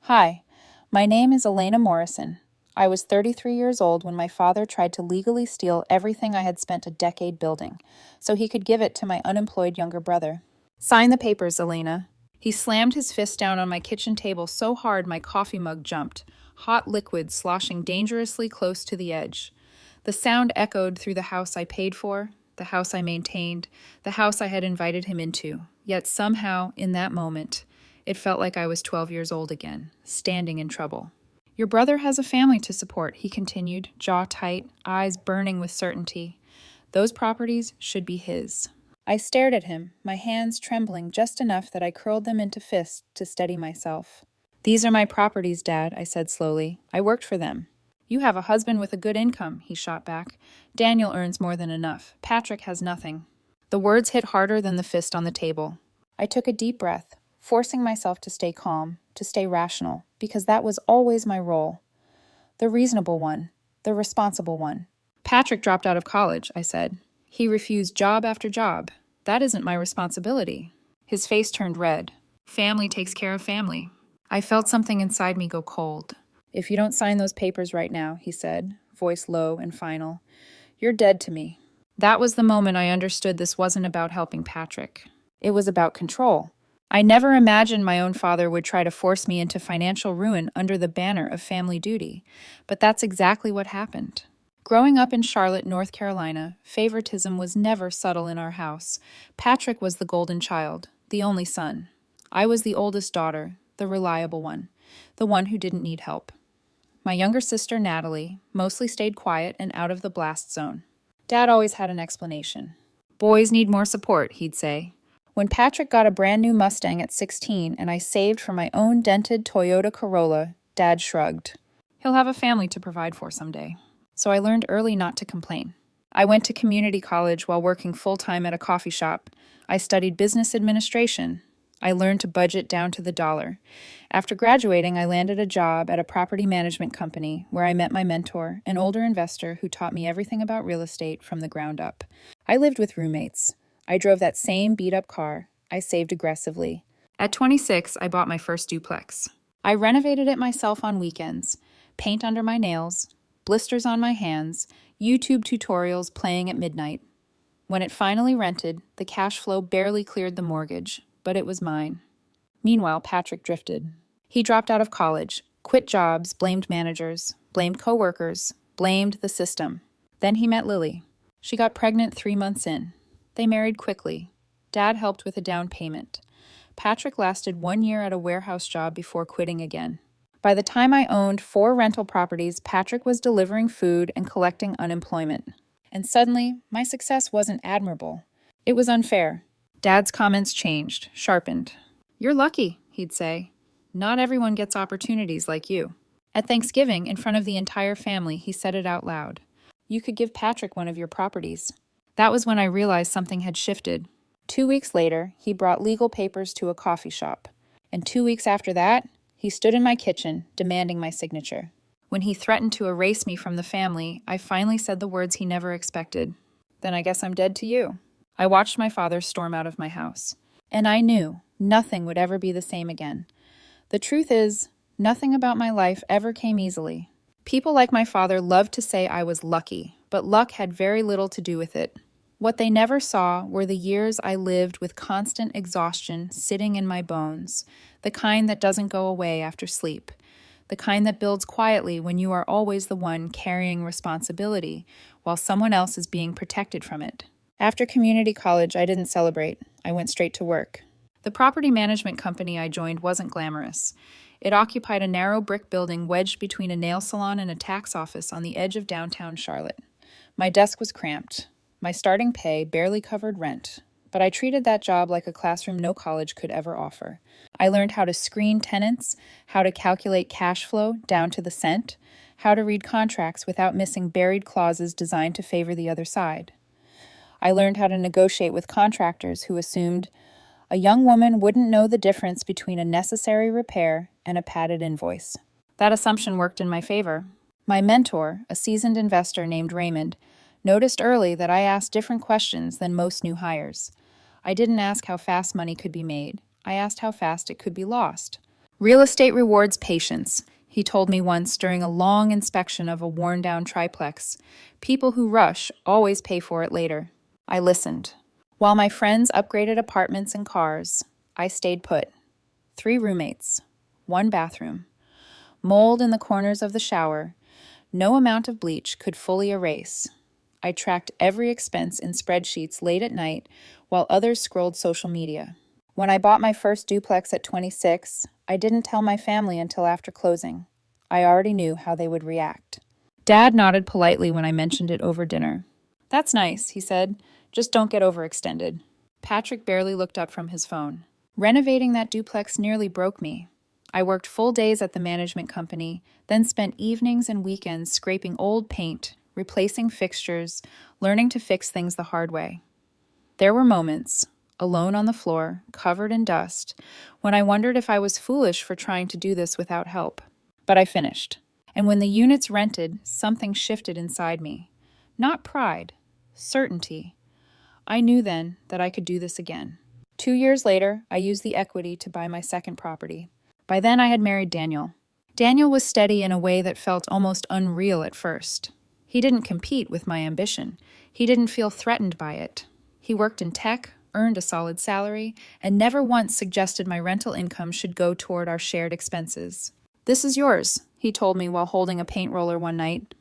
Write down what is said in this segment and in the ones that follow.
Hi, my name is Elena Morrison. I was 33 years old when my father tried to legally steal everything I had spent a decade building, so he could give it to my unemployed younger brother. Sign the papers, Elena. He slammed his fist down on my kitchen table so hard my coffee mug jumped, hot liquid sloshing dangerously close to the edge. The sound echoed through the house I paid for, the house I maintained, the house I had invited him into. Yet somehow, in that moment, it felt like I was 12 years old again, standing in trouble. Your brother has a family to support, he continued, jaw tight, eyes burning with certainty. Those properties should be his. I stared at him, my hands trembling just enough that I curled them into fists to steady myself. These are my properties, Dad, I said slowly. I worked for them. You have a husband with a good income, he shot back. Daniel earns more than enough. Patrick has nothing. The words hit harder than the fist on the table. I took a deep breath, forcing myself to stay calm, to stay rational, because that was always my role. The reasonable one, the responsible one. Patrick dropped out of college, I said. He refused job after job. That isn't my responsibility. His face turned red. Family takes care of family. I felt something inside me go cold. If you don't sign those papers right now, he said, voice low and final, you're dead to me. That was the moment I understood this wasn't about helping Patrick. It was about control. I never imagined my own father would try to force me into financial ruin under the banner of family duty, but that's exactly what happened. Growing up in Charlotte, North Carolina, favoritism was never subtle in our house. Patrick was the golden child, the only son. I was the oldest daughter, the reliable one, the one who didn't need help. My younger sister, Natalie, mostly stayed quiet and out of the blast zone. Dad always had an explanation. Boys need more support, he'd say. When Patrick got a brand new Mustang at 16 and I saved for my own dented Toyota Corolla, Dad shrugged. He'll have a family to provide for someday. So I learned early not to complain. I went to community college while working full-time at a coffee shop. I studied business administration. I learned to budget down to the dollar. After graduating, I landed a job at a property management company where I met my mentor, an older investor who taught me everything about real estate from the ground up. I lived with roommates. I drove that same beat-up car. I saved aggressively. At 26, I bought my first duplex. I renovated it myself on weekends. Paint under my nails, blisters on my hands, YouTube tutorials playing at midnight. When it finally rented, the cash flow barely cleared the mortgage, but it was mine. Meanwhile, Patrick drifted. He dropped out of college, quit jobs, blamed managers, blamed coworkers, blamed the system. Then he met Lily. She got pregnant 3 months in. They married quickly. Dad helped with a down payment. Patrick lasted 1 year at a warehouse job before quitting again. By the time I owned 4 rental properties, Patrick was delivering food and collecting unemployment. And suddenly, my success wasn't admirable. It was unfair. Dad's comments changed, sharpened. You're lucky, he'd say. Not everyone gets opportunities like you. At Thanksgiving, in front of the entire family, he said it out loud. You could give Patrick one of your properties. That was when I realized something had shifted. 2 weeks later, he brought legal papers to a coffee shop. And 2 weeks after that, he stood in my kitchen, demanding my signature. When he threatened to erase me from the family, I finally said the words he never expected. Then I guess I'm dead to you. I watched my father storm out of my house. And I knew nothing would ever be the same again. The truth is, nothing about my life ever came easily. People like my father loved to say I was lucky, but luck had very little to do with it. What they never saw were the years I lived with constant exhaustion sitting in my bones, the kind that doesn't go away after sleep, the kind that builds quietly when you are always the one carrying responsibility while someone else is being protected from it. After community college, I didn't celebrate. I went straight to work. The property management company I joined wasn't glamorous. It occupied a narrow brick building wedged between a nail salon and a tax office on the edge of downtown Charlotte. My desk was cramped. My starting pay barely covered rent, but I treated that job like a classroom no college could ever offer. I learned how to screen tenants, how to calculate cash flow down to the cent, how to read contracts without missing buried clauses designed to favor the other side. I learned how to negotiate with contractors who assumed a young woman wouldn't know the difference between a necessary repair and a padded invoice. That assumption worked in my favor. My mentor, a seasoned investor named Raymond, noticed early that I asked different questions than most new hires. I didn't ask how fast money could be made. I asked how fast it could be lost. Real estate rewards patience, he told me once during a long inspection of a worn-down triplex. People who rush always pay for it later. I listened. While my friends upgraded apartments and cars, I stayed put. 3 roommates, 1 bathroom, mold in the corners of the shower, no amount of bleach could fully erase. I tracked every expense in spreadsheets late at night while others scrolled social media. When I bought my first duplex at 26, I didn't tell my family until after closing. I already knew how they would react. Dad nodded politely when I mentioned it over dinner. "That's nice," he said. "Just don't get overextended." Patrick barely looked up from his phone. Renovating that duplex nearly broke me. I worked full days at the management company, then spent evenings and weekends scraping old paint, replacing fixtures, learning to fix things the hard way. There were moments, alone on the floor, covered in dust, when I wondered if I was foolish for trying to do this without help. But I finished. And when the units rented, something shifted inside me. Not pride, certainty. I knew then that I could do this again. 2 years later, I used the equity to buy my second property. By then, I had married Daniel. Daniel was steady in a way that felt almost unreal at first. He didn't compete with my ambition. He didn't feel threatened by it. He worked in tech, earned a solid salary, and never once suggested my rental income should go toward our shared expenses. "This is yours," he told me while holding a paint roller one night.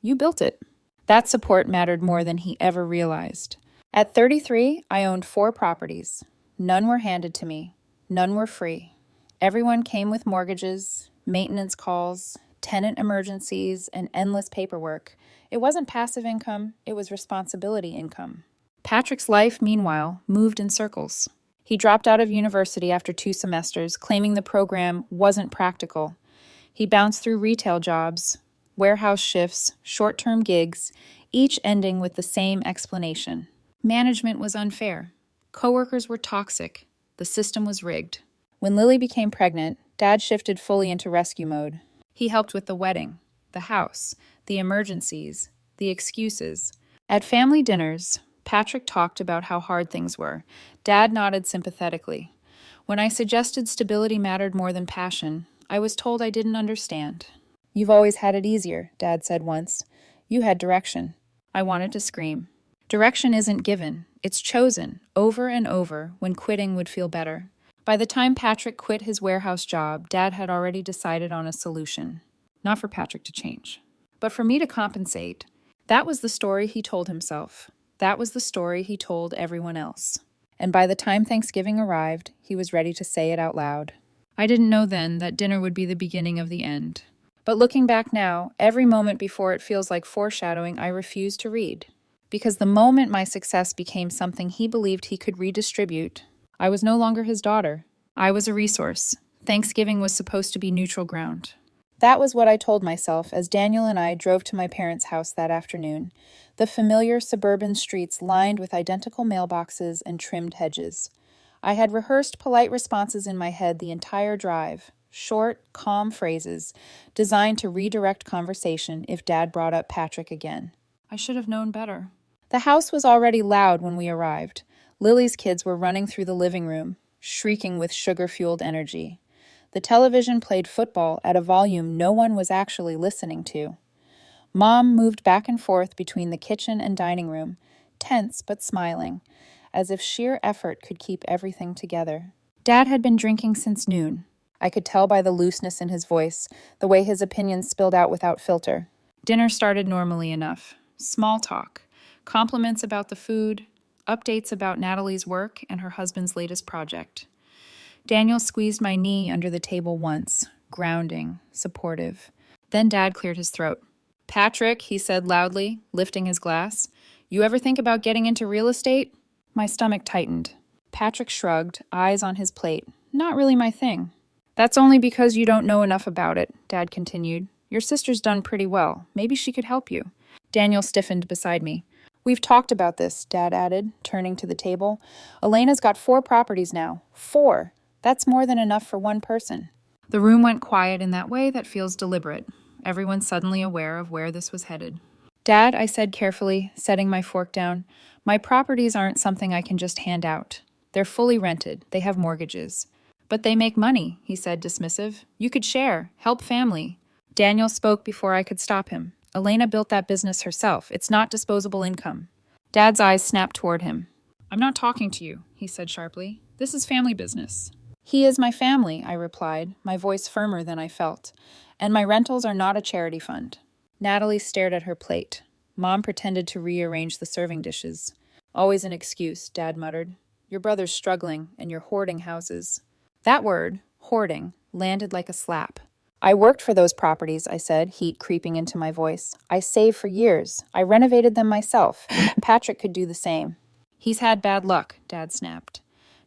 "You built it." That support mattered more than he ever realized. At 33, I owned 4 properties. None were handed to me. None were free. Everyone came with mortgages, maintenance calls, tenant emergencies, and endless paperwork. It wasn't passive income, it was responsibility income. Patrick's life, meanwhile, moved in circles. He dropped out of university after 2 semesters, claiming the program wasn't practical. He bounced through retail jobs, warehouse shifts, short-term gigs, each ending with the same explanation. Management was unfair. Coworkers were toxic. The system was rigged. When Lily became pregnant, Dad shifted fully into rescue mode. He helped with the wedding, the house, the emergencies, the excuses. At family dinners, Patrick talked about how hard things were. Dad nodded sympathetically. When I suggested stability mattered more than passion, I was told I didn't understand. "You've always had it easier," Dad said once. "You had direction." I wanted to scream. Direction isn't given. It's chosen, over and over, when quitting would feel better. By the time Patrick quit his warehouse job, Dad had already decided on a solution. Not for Patrick to change, but for me to compensate. That was the story he told himself. That was the story he told everyone else. And by the time Thanksgiving arrived, he was ready to say it out loud. I didn't know then that dinner would be the beginning of the end. But looking back now, every moment before it feels like foreshadowing I refuse to read. Because the moment my success became something he believed he could redistribute, I was no longer his daughter. I was a resource. Thanksgiving was supposed to be neutral ground. That was what I told myself as Daniel and I drove to my parents' house that afternoon. The familiar suburban streets lined with identical mailboxes and trimmed hedges. I had rehearsed polite responses in my head the entire drive. Short, calm phrases designed to redirect conversation if Dad brought up Patrick again. I should have known better. The house was already loud when we arrived. Lily's kids were running through the living room, shrieking with sugar-fueled energy. The television played football at a volume no one was actually listening to. Mom moved back and forth between the kitchen and dining room, tense but smiling, as if sheer effort could keep everything together. Dad had been drinking since noon. I could tell by the looseness in his voice, the way his opinions spilled out without filter. Dinner started normally enough. Small talk, compliments about the food, updates about Natalie's work and her husband's latest project. Daniel squeezed my knee under the table once, grounding, supportive. Then Dad cleared his throat. "Patrick," he said loudly, lifting his glass, "you ever think about getting into real estate?" My stomach tightened. Patrick shrugged, eyes on his plate. "Not really my thing." "That's only because you don't know enough about it," Dad continued. "Your sister's done pretty well. Maybe she could help you." Daniel stiffened beside me. "We've talked about this," Dad added, turning to the table. "Elena's got 4 properties now. 4! That's more than enough for one person." The room went quiet in that way that feels deliberate, everyone suddenly aware of where this was headed. "Dad," I said carefully, setting my fork down, "my properties aren't something I can just hand out. They're fully rented. They have mortgages. But they make money, he said, dismissive. You could share, help family. Daniel spoke before I could stop him. Elena built that business herself. It's not disposable income. Dad's eyes snapped toward him. I'm not talking to you, he said sharply. This is family business. He is my family, I replied, my voice firmer than I felt. And my rentals are not a charity fund. Natalie stared at her plate. Mom pretended to rearrange the serving dishes. Always an excuse, Dad muttered. Your brother's struggling, and you're hoarding houses. That word, hoarding, landed like a slap. I worked for those properties, I said, heat creeping into my voice. I saved for years. I renovated them myself. Patrick could do the same. He's had bad luck, Dad snapped.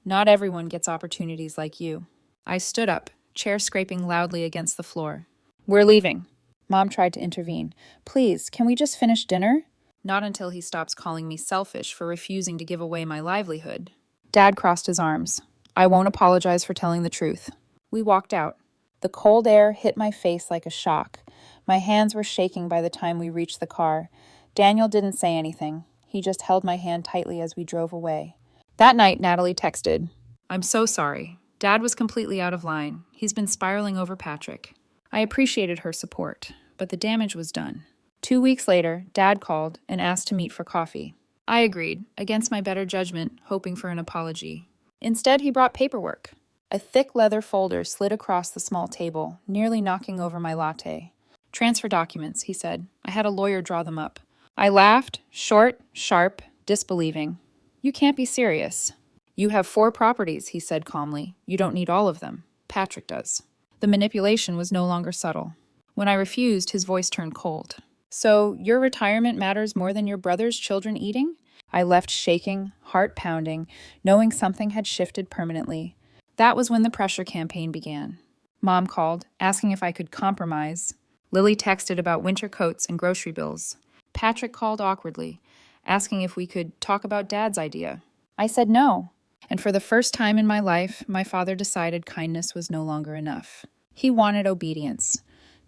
Not everyone gets opportunities like you. I stood up, chair scraping loudly against the floor. We're leaving. Mom tried to intervene. Please, can we just finish dinner? Not until he stops calling me selfish for refusing to give away my livelihood. Dad crossed his arms. I won't apologize for telling the truth. We walked out. The cold air hit my face like a shock. My hands were shaking by the time we reached the car. Daniel didn't say anything. He just held my hand tightly as we drove away. That night, Natalie texted, I'm so sorry. Dad was completely out of line. He's been spiraling over Patrick. I appreciated her support, but the damage was done. 2 weeks later, Dad called and asked to meet for coffee. I agreed, against my better judgment, hoping for an apology. Instead, he brought paperwork. A thick leather folder slid across the small table, nearly knocking over my latte. Transfer documents, he said. I had a lawyer draw them up. I laughed, short, sharp, disbelieving. You can't be serious. You have 4 properties, he said calmly. You don't need all of them. Patrick does. The manipulation was no longer subtle. When I refused, his voice turned cold. So, your retirement matters more than your brother's children eating? I left shaking, heart pounding, knowing something had shifted permanently. That was when the pressure campaign began. Mom called, asking if I could compromise. Lily texted about winter coats and grocery bills. Patrick called awkwardly, asking if we could talk about Dad's idea. I said no. And for the first time in my life, my father decided kindness was no longer enough. He wanted obedience.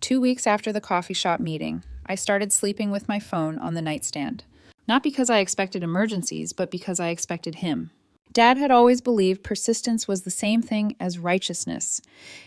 2 weeks after the coffee shop meeting, I started sleeping with my phone on the nightstand. Not because I expected emergencies, but because I expected him. Dad had always believed persistence was the same thing as righteousness.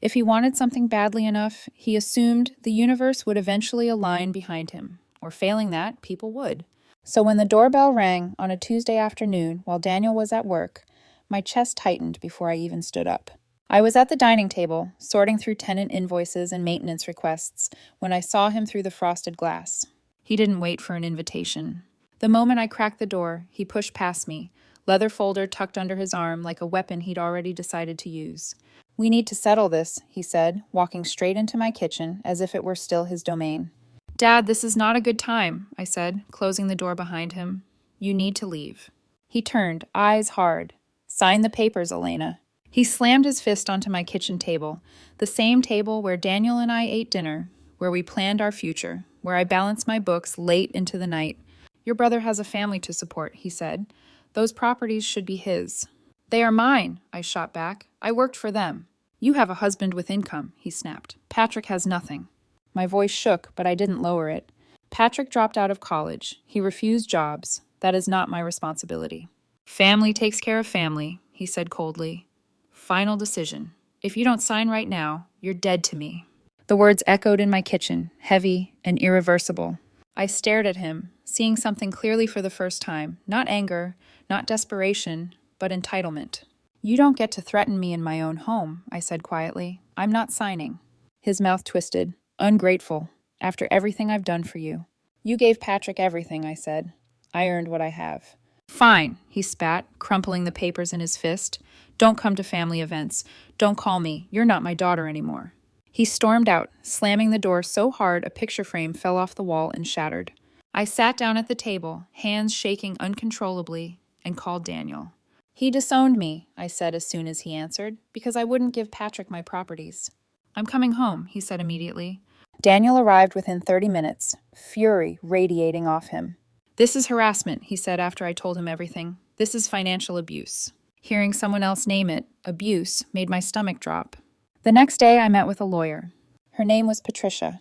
If he wanted something badly enough, he assumed the universe would eventually align behind him. Or failing that, people would. So when the doorbell rang on a Tuesday afternoon while Daniel was at work, my chest tightened before I even stood up. I was at the dining table, sorting through tenant invoices and maintenance requests, when I saw him through the frosted glass. He didn't wait for an invitation. The moment I cracked the door, he pushed past me, leather folder tucked under his arm like a weapon he'd already decided to use. We need to settle this, he said, walking straight into my kitchen as if it were still his domain. Dad, this is not a good time, I said, closing the door behind him. You need to leave. He turned, eyes hard. Sign the papers, Elena. He slammed his fist onto my kitchen table, the same table where Daniel and I ate dinner, where we planned our future, where I balanced my books late into the night. Your brother has a family to support, he said. Those properties should be his. They are mine, I shot back. I worked for them. You have a husband with income, he snapped. Patrick has nothing. My voice shook, but I didn't lower it. Patrick dropped out of college. He refused jobs. That is not my responsibility. Family takes care of family, he said coldly. Final decision. If you don't sign right now, you're dead to me. The words echoed in my kitchen, heavy and irreversible. I stared at him, seeing something clearly for the first time. Not anger, not desperation, but entitlement. You don't get to threaten me in my own home, I said quietly. I'm not signing. His mouth twisted. Ungrateful. After everything I've done for you. You gave Patrick everything, I said. I earned what I have. Fine, he spat, crumpling the papers in his fist. Don't come to family events. Don't call me. You're not my daughter anymore. He stormed out, slamming the door so hard a picture frame fell off the wall and shattered. I sat down at the table, hands shaking uncontrollably, and called Daniel. He disowned me, I said as soon as he answered, because I wouldn't give Patrick my properties. I'm coming home, he said immediately. Daniel arrived within 30 minutes, fury radiating off him. This is harassment, he said after I told him everything. This is financial abuse. Hearing someone else name it, abuse, made my stomach drop. The next day I met with a lawyer. Her name was Patricia.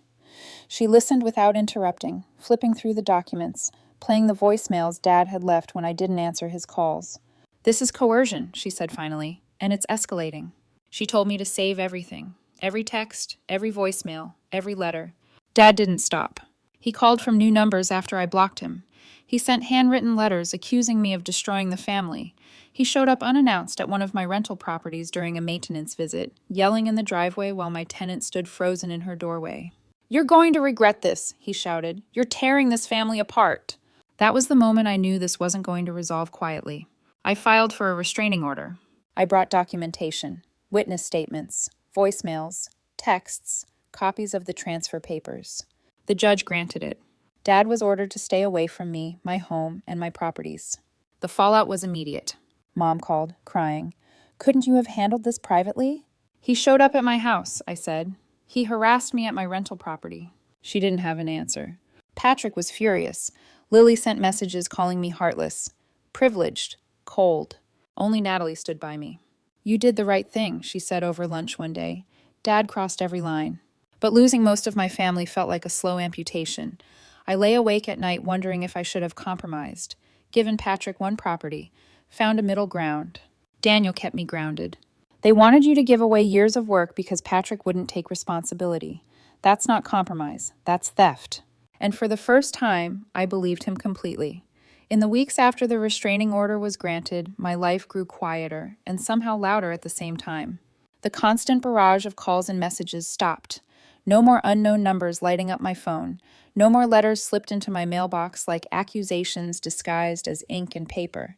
She listened without interrupting, flipping through the documents, playing the voicemails Dad had left when I didn't answer his calls. This is coercion, she said finally, and it's escalating. She told me to save everything, every text, every voicemail, every letter. Dad didn't stop. He called from new numbers after I blocked him. He sent handwritten letters accusing me of destroying the family. He showed up unannounced at one of my rental properties during a maintenance visit, yelling in the driveway while my tenant stood frozen in her doorway. "You're going to regret this," he shouted. "You're tearing this family apart." That was the moment I knew this wasn't going to resolve quietly. I filed for a restraining order. I brought documentation, witness statements, voicemails, texts, copies of the transfer papers. The judge granted it. Dad was ordered to stay away from me, my home, and my properties. The fallout was immediate. Mom called, crying. "Couldn't you have handled this privately?" "He showed up at my house," I said. "He harassed me at my rental property." She didn't have an answer. Patrick was furious. Lily sent messages calling me heartless, privileged, cold. Only Natalie stood by me. "You did the right thing," she said over lunch one day. "Dad crossed every line." But losing most of my family felt like a slow amputation. I lay awake at night wondering if I should have compromised, given Patrick one property, found a middle ground. Daniel kept me grounded. "They wanted you to give away years of work because Patrick wouldn't take responsibility. That's not compromise, that's theft." And for the first time, I believed him completely. In the weeks after the restraining order was granted, my life grew quieter and somehow louder at the same time. The constant barrage of calls and messages stopped. No more unknown numbers lighting up my phone. No more letters slipped into my mailbox like accusations disguised as ink and paper.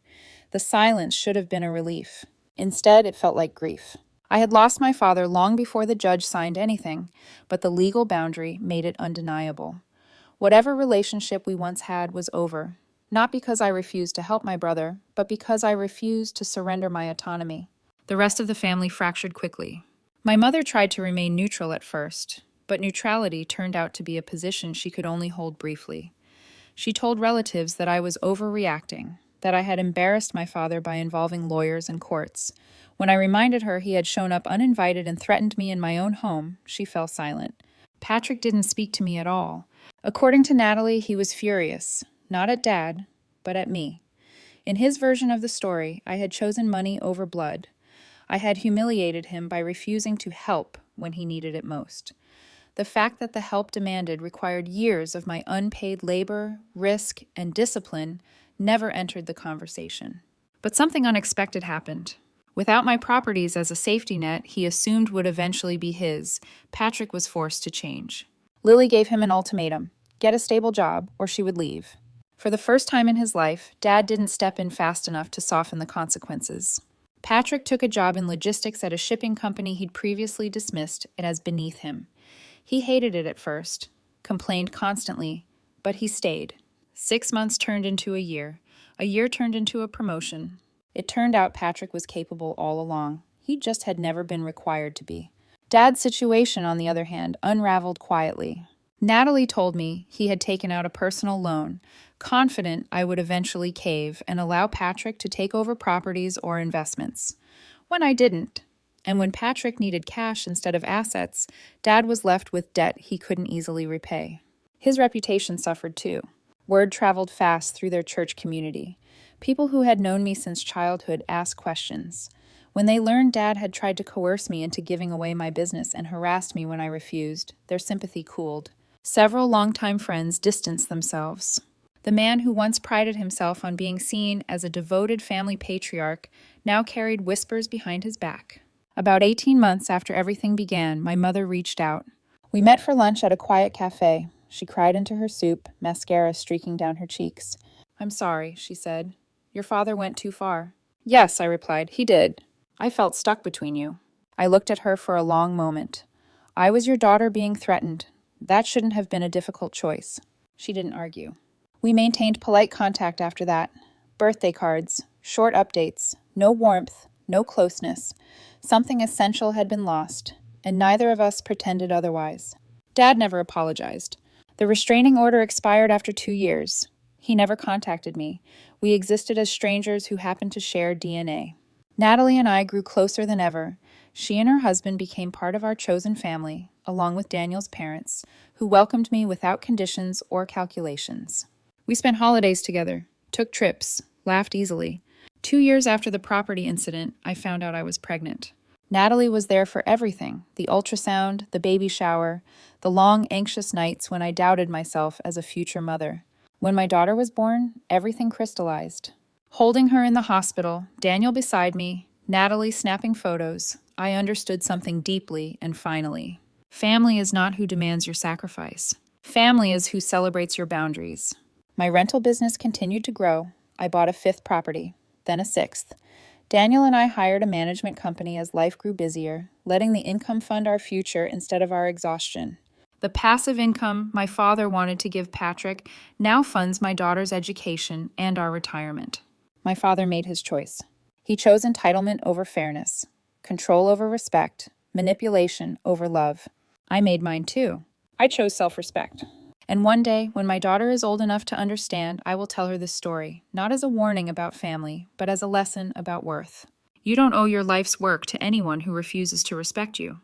The silence should have been a relief. Instead, it felt like grief. I had lost my father long before the judge signed anything, but the legal boundary made it undeniable. Whatever relationship we once had was over, not because I refused to help my brother, but because I refused to surrender my autonomy. The rest of the family fractured quickly. My mother tried to remain neutral at first, but neutrality turned out to be a position she could only hold briefly. She told relatives that I was overreacting, that I had embarrassed my father by involving lawyers and courts. When I reminded her he had shown up uninvited and threatened me in my own home, she fell silent. Patrick didn't speak to me at all. According to Natalie, he was furious, not at Dad, but at me. In his version of the story, I had chosen money over blood. I had humiliated him by refusing to help when he needed it most. The fact that the help demanded required years of my unpaid labor, risk, and discipline never entered the conversation. But something unexpected happened. Without my properties as a safety net he assumed would eventually be his, Patrick was forced to change. Lily gave him an ultimatum: get a stable job, or she would leave. For the first time in his life, Dad didn't step in fast enough to soften the consequences. Patrick took a job in logistics at a shipping company he'd previously dismissed as beneath him. He hated it at first, complained constantly, but he stayed. 6 months turned into a year turned into a promotion. It turned out Patrick was capable all along. He just had never been required to be. Dad's situation, on the other hand, unraveled quietly. Natalie told me he had taken out a personal loan, confident I would eventually cave and allow Patrick to take over properties or investments. When I didn't, and when Patrick needed cash instead of assets, Dad was left with debt he couldn't easily repay. His reputation suffered too. Word traveled fast through their church community. People who had known me since childhood asked questions. When they learned Dad had tried to coerce me into giving away my business and harassed me when I refused, their sympathy cooled. Several longtime friends distanced themselves. The man who once prided himself on being seen as a devoted family patriarch now carried whispers behind his back. About 18 months after everything began, my mother reached out. We met for lunch at a quiet cafe. She cried into her soup, mascara streaking down her cheeks. "I'm sorry," she said. "Your father went too far." "Yes," I replied, "he did. I felt stuck between you." I looked at her for a long moment. "I was your daughter being threatened. That shouldn't have been a difficult choice." She didn't argue. We maintained polite contact after that. Birthday cards, short updates, no warmth, no closeness. Something essential had been lost, and neither of us pretended otherwise. Dad never apologized. The restraining order expired after 2 years. He never contacted me. We existed as strangers who happened to share DNA. Natalie and I grew closer than ever. She and her husband became part of our chosen family, along with Daniel's parents, who welcomed me without conditions or calculations. We spent holidays together, took trips, laughed easily. 2 years after the property incident, I found out I was pregnant. Natalie was there for everything: the ultrasound, the baby shower, the long, anxious nights when I doubted myself as a future mother. When my daughter was born, everything crystallized. Holding her in the hospital, Daniel beside me, Natalie snapping photos, I understood something deeply and finally. Family is not who demands your sacrifice. Family is who celebrates your boundaries. My rental business continued to grow. I bought a fifth property, then a sixth. Daniel and I hired a management company as life grew busier, letting the income fund our future instead of our exhaustion. The passive income my father wanted to give Patrick now funds my daughter's education and our retirement. My father made his choice. He chose entitlement over fairness, control over respect, manipulation over love. I made mine too. I chose self-respect. And one day, when my daughter is old enough to understand, I will tell her this story, not as a warning about family, but as a lesson about worth. You don't owe your life's work to anyone who refuses to respect you.